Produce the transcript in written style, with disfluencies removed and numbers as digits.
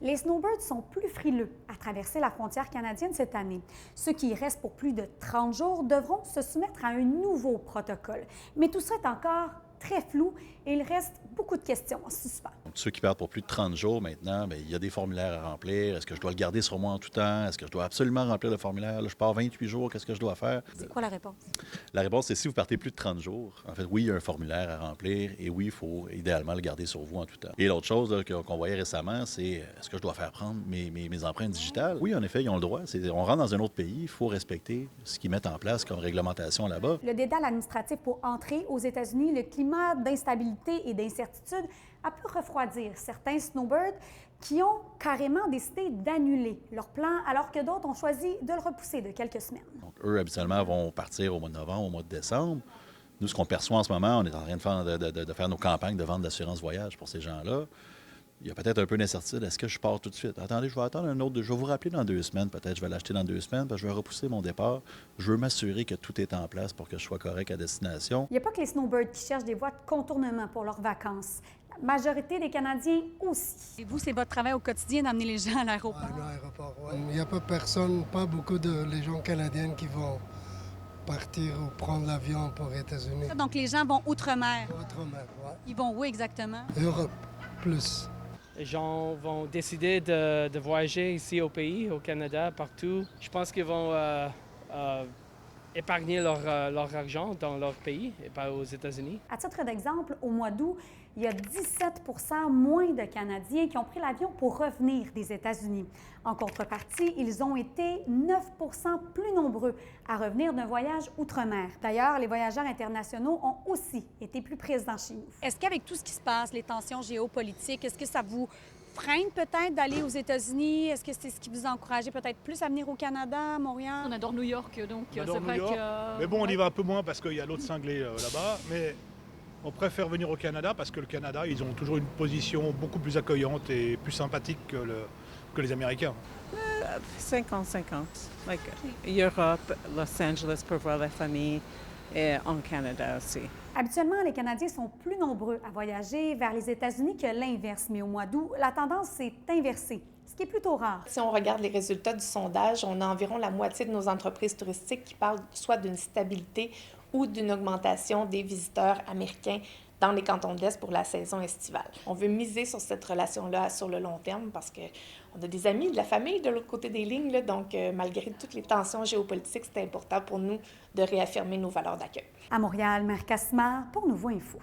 Les snowbirds sont plus frileux à traverser la frontière canadienne cette année. Ceux qui y restent pour plus de 30 jours devront se soumettre à un nouveau protocole. Mais tout ça est encore très flou et il reste beaucoup de questions en suspens. Donc, ceux qui partent pour plus de 30 jours maintenant, bien, il y a des formulaires à remplir. Est-ce que je dois le garder sur moi en tout temps? Est-ce que je dois absolument remplir le formulaire? Là, je pars 28 jours, qu'est-ce que je dois faire? C'est quoi la réponse? La réponse, c'est si vous partez plus de 30 jours. En fait, oui, il y a un formulaire à remplir et oui, il faut idéalement le garder sur vous en tout temps. Et l'autre chose là, qu'on voyait récemment, c'est est-ce que je dois faire prendre mes empreintes digitales? Oui, en effet, ils ont le droit. On rentre dans un autre pays, il faut respecter ce qu'ils mettent en place comme réglementation là-bas. Le dédale administratif pour entrer aux États-Unis, le climat d'instabilité et d'incertitude a pu refroidir certains snowbirds qui ont carrément décidé d'annuler leur plan alors que d'autres ont choisi de le repousser de quelques semaines. Donc, eux, habituellement, vont partir au mois de novembre, au mois de décembre. Nous, ce qu'on perçoit en ce moment, on est en train de faire nos campagnes de vente d'assurance voyage pour ces gens-là. Il y a peut-être un peu d'incertitude. Est-ce que je pars tout de suite? Attendez, je vais attendre un autre. Je vais vous rappeler dans 2 semaines. Peut-être je vais l'acheter dans 2 semaines, parce que je vais repousser mon départ. Je veux m'assurer que tout est en place pour que je sois correct à destination. Il n'y a pas que les snowbirds qui cherchent des voies de contournement pour leurs vacances. La majorité des Canadiens aussi. Et vous, c'est votre travail au quotidien d'amener les gens à l'aéroport? À l'aéroport, oui. Il n'y a pas personne, pas beaucoup de les gens canadiens qui vont partir ou prendre l'avion pour les États-Unis. Donc, les gens vont outre-mer. Outre-mer, oui. Ils vont où exactement? Europe, plus. Les gens vont décider de voyager ici au pays, au Canada, partout. Je pense qu'ils vont épargner leur argent dans leur pays et pas aux États-Unis. À titre d'exemple, au mois d'août, il y a 17 moins de Canadiens qui ont pris l'avion pour revenir des États-Unis. En contrepartie, ils ont été 9 plus nombreux à revenir d'un voyage outre-mer. D'ailleurs, les voyageurs internationaux ont aussi été plus présents chez nous. Est-ce qu'avec tout ce qui se passe, les tensions géopolitiques, est-ce que ça vous freine peut-être d'aller aux États-Unis? Est-ce que c'est ce qui vous a encouragé peut-être plus à venir au Canada, à Montréal? On adore New York, donc On adore c'est vrai New York. que... Mais bon, on y va un peu moins parce qu'il y a l'autre cinglé là-bas. Mais on préfère venir au Canada parce que le Canada, ils ont toujours une position beaucoup plus accueillante et plus sympathique que les Américains. 50-50. Like Europe, Los Angeles pour voir la famille et en Canada aussi. Habituellement, les Canadiens sont plus nombreux à voyager vers les États-Unis que l'inverse, mais au mois d'août, la tendance s'est inversée, ce qui est plutôt rare. Si on regarde les résultats du sondage, on a environ la moitié de nos entreprises touristiques qui parlent soit d'une stabilité ou d'une augmentation des visiteurs américains dans les cantons de l'Est pour la saison estivale. On veut miser sur cette relation-là sur le long terme parce qu'on a des amis, de la famille de l'autre côté des lignes, là, donc malgré toutes les tensions géopolitiques, c'est important pour nous de réaffirmer nos valeurs d'accueil. À Montréal, Mère Cassimard pour Nouveau Info.